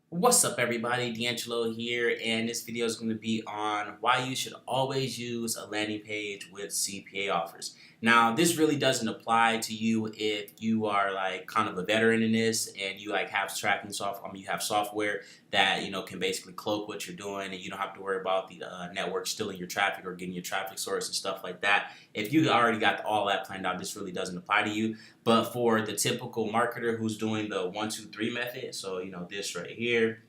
What's up everybody, DeAngelo here, and this video is going to be on why you should always use a landing page with CPA offers. Now this really doesn't apply to you if you are like kind of a veteran in this and you like have tracking software, you have software that can basically cloak what you're doing and you don't have to worry about the network stealing your traffic or getting your traffic source and stuff like that. If you already got all that planned out, this really doesn't apply to you. But for the typical marketer who's doing the 1-2-3 method, so this right here,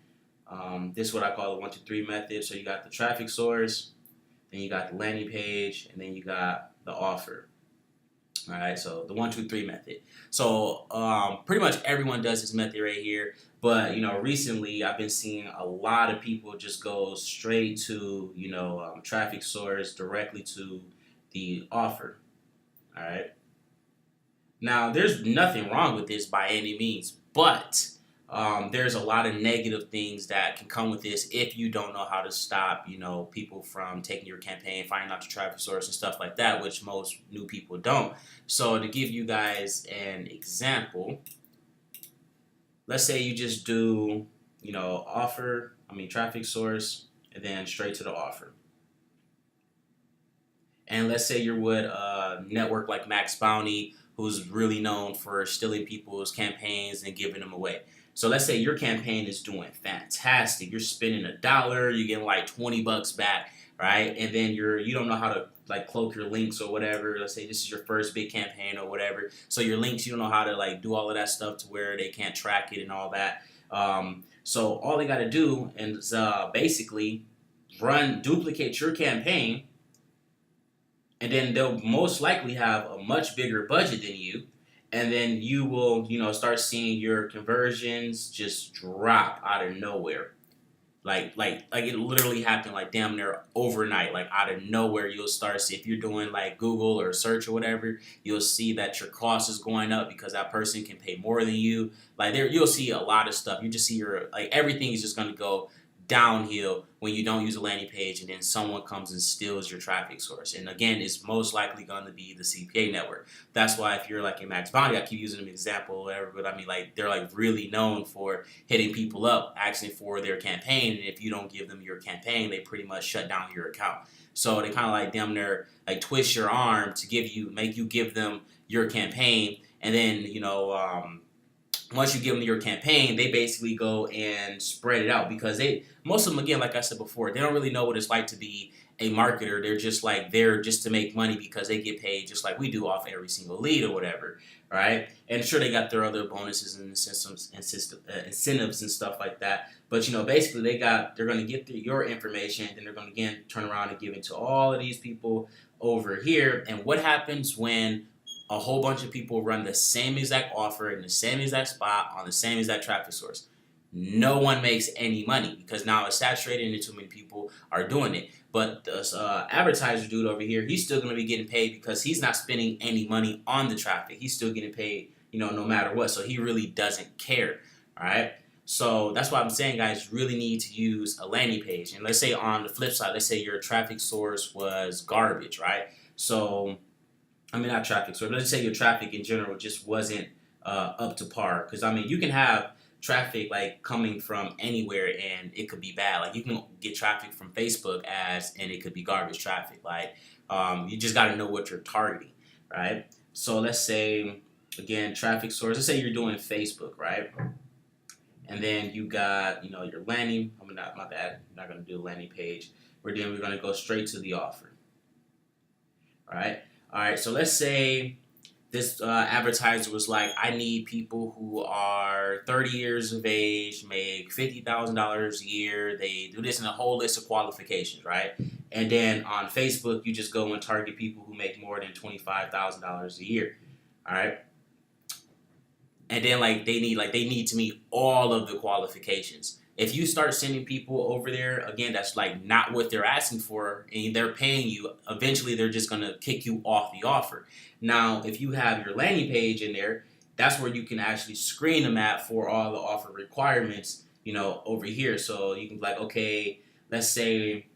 this is what I call the 1-2-3 method. So you got the traffic source, then you got the landing page, and then you got the offer. All right, so the 1-2-3 method. So pretty much everyone does this method right here. But recently I've been seeing a lot of people just go straight to traffic source directly to the offer. All right. Now, there's nothing wrong with this by any means, but there's a lot of negative things that can come with this if you don't know how to stop, people from taking your campaign, finding out your traffic source and stuff like that, which most new people don't. So to give you guys an example, let's say you just do, traffic source, and then straight to the offer. And let's say you're with a network like Max Bounty, who's really known for stealing people's campaigns and giving them away. So let's say your campaign is doing fantastic. You're spending $1, you're getting like 20 bucks back, right? And then you don't know how to like cloak your links or whatever. Let's say this is your first big campaign or whatever. So your links, you don't know how to like do all of that stuff to where they can't track it and all that. So all they got to do is basically duplicate your campaign, and then they'll most likely have a much bigger budget than you, and then you will start seeing your conversions just drop out of nowhere, like it literally happened like damn near overnight, like out of nowhere. You'll start see, if you're doing like Google or search or whatever, you'll see that your cost is going up because that person can pay more than you. Like there, you'll see a lot of stuff. You just see your like everything is just going to go downhill when you don't use a landing page and then someone comes and steals your traffic source. And again, it's most likely going to be the CPA network. That's why if you're like a Max Bounty, I keep using them example or whatever, but I mean like they're like really known for hitting people up asking for their campaign, and if you don't give them your campaign, they pretty much shut down your account. So they kind of like damn near like twist your arm to make you give them your campaign, and then once you give them your campaign, they basically go and spread it out because most of them, again, like I said before, they don't really know what it's like to be a marketer. They're just like there just to make money because they get paid just like we do off every single lead or whatever, right? And sure, they got their other bonuses and incentives and stuff like that. But basically, they're going to get your information, and then they're going to again turn around and give it to all of these people over here. And what happens when a whole bunch of people run the same exact offer in the same exact spot on the same exact traffic source? No one makes any money because now it's saturated and too many people are doing it. But this advertiser dude over here, he's still going to be getting paid because he's not spending any money on the traffic. He's still getting paid, no matter what. So he really doesn't care. All right. So that's why I'm saying, guys, really need to use a landing page. And let's say on the flip side, let's say your traffic source was garbage, right? So not traffic. So let's say your traffic in general just wasn't up to par. Because you can have traffic like coming from anywhere and it could be bad. Like you can get traffic from Facebook ads and it could be garbage traffic. Like you just got to know what you're targeting, right? So let's say again traffic source. Let's say you're doing Facebook, right? And then you got your landing. I'm not going to do a landing page. We're going to go straight to the offer. All right, so let's say this advertiser was like, I need people who are 30 years of age, make $50,000 a year. They do this in a whole list of qualifications, right? And then on Facebook, you just go and target people who make more than $25,000 a year, all right? And then they need to meet all of the qualifications. If you start sending people over there, again, that's like not what they're asking for and they're paying you, eventually they're just going to kick you off the offer. Now, if you have your landing page in there, that's where you can actually screen them at for all the offer requirements, over here. So you can be like, okay, let's say,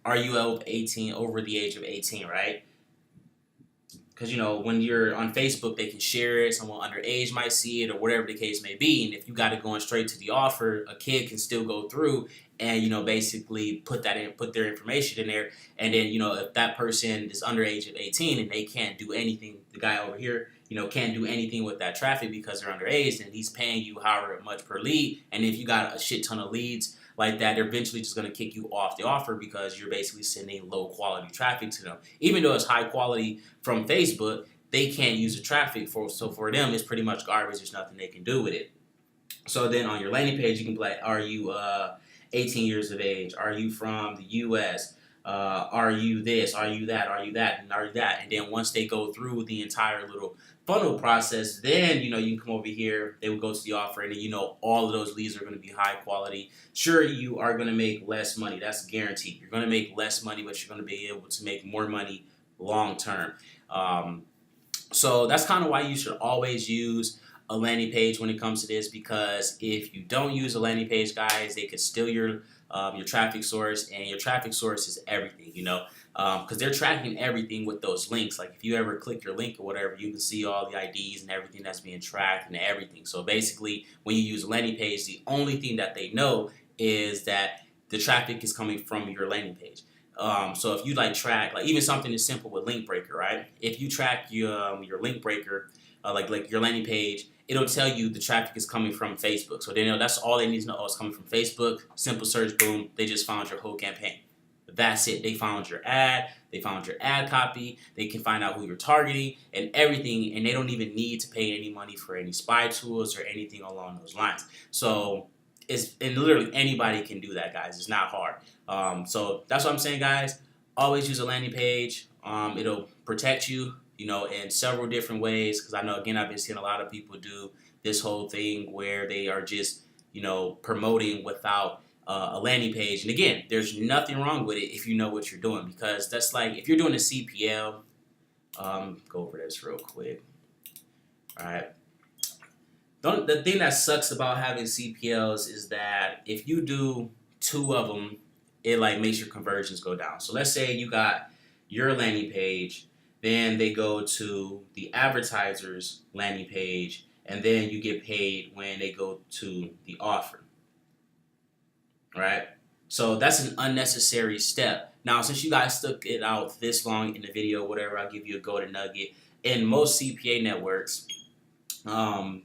are you over the age of 18, right? Because, you know, when you're on Facebook, they can share it. Someone underage might see it or whatever the case may be. And if you got it going straight to the offer, a kid can still go through and, you know, basically put their information in there. And then, you know, if that person is under age of 18 and they can't do anything, the guy over here, you know, can't do anything with that traffic because they're underage, and he's paying you however much per lead. And if you got a shit ton of leads like that, they're eventually just going to kick you off the offer because you're basically sending low quality traffic to them. Even though it's high quality from Facebook, they can't use the traffic so for them it's pretty much garbage. There's nothing they can do with it. So then on your landing page, you can be like, are you 18 years of age? Are you from the US? Are you this? Are you that? Are you that? And are you that? And then once they go through the entire little funnel process, then, you know, you can come over here, they will go to the offer, and then, you know, all of those leads are going to be high quality. Sure, you are going to make less money. That's guaranteed. You're going to make less money, but you're going to be able to make more money long term. So that's kind of why you should always use a landing page when it comes to this, because if you don't use a landing page, guys, they could steal your traffic source, and your traffic source is everything, you know, because they're tracking everything with those links. Like if you ever click your link or whatever, you can see all the IDs and everything that's being tracked and everything. So basically, when you use a landing page, the only thing that they know is that the traffic is coming from your landing page. So if you like track, like even something as simple with link breaker, right? If you track your link breaker, like your landing page, it'll tell you the traffic is coming from Facebook. So they know that's all they need to know. Oh, it's coming from Facebook. Simple search, boom, they just found your whole campaign. That's it. They found your ad. They found your ad copy. They can find out who you're targeting and everything, and they don't even need to pay any money for any spy tools or anything along those lines. So and literally anybody can do that, guys. It's not hard. So that's what I'm saying, guys. Always use a landing page. It'll protect you, you know, in several different ways. Because I know, again, I've been seeing a lot of people do this whole thing where they are just, you know, promoting without a landing page. And again, there's nothing wrong with it if you know what you're doing, because that's like if you're doing a CPL. Go over this real quick. All right. The thing that sucks about having CPLs is that if you do 2 of them, it like makes your conversions go down. So let's say you got your landing page, then they go to the advertiser's landing page, and then you get paid when they go to the offer. Right? So that's an unnecessary step. Now, since you guys stuck it out this long in the video, whatever, I'll give you a golden nugget. In most CPA networks,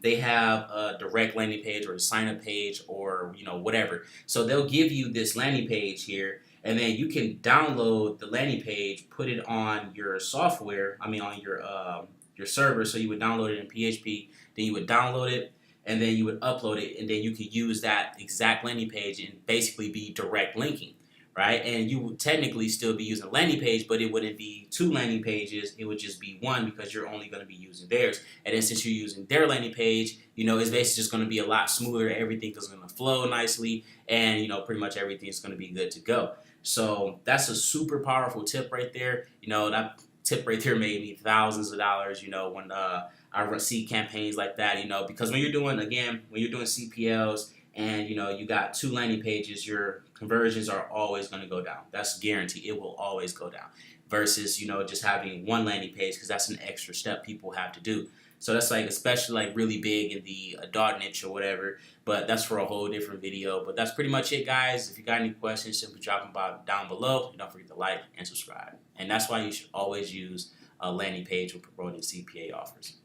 they have a direct landing page or a sign up page or, you know, whatever. So they'll give you this landing page here, and then you can download the landing page, put it on your software, on your server. So you would download it in PHP, then you would download it, and then you would upload it, and then you could use that exact landing page and basically be direct linking, right? And you would technically still be using a landing page, but it wouldn't be 2 landing pages. It would just be 1 because you're only going to be using theirs. And then since you're using their landing page, you know, it's basically just going to be a lot smoother. Everything is going to flow nicely, and, you know, pretty much everything is going to be good to go. So that's a super powerful tip right there. You know, that tip right there made me thousands of dollars, you know, when I see campaigns like that, you know, because when you're doing CPLs and, you know, you got 2 landing pages, your conversions are always going to go down. That's guaranteed. It will always go down versus, you know, just having 1 landing page, because that's an extra step people have to do. So that's like especially like really big in the adult niche or whatever, but that's for a whole different video. But that's pretty much it, guys. If you got any questions, simply drop them down below. Don't forget to like and subscribe. And that's why you should always use a landing page when promoting CPA offers.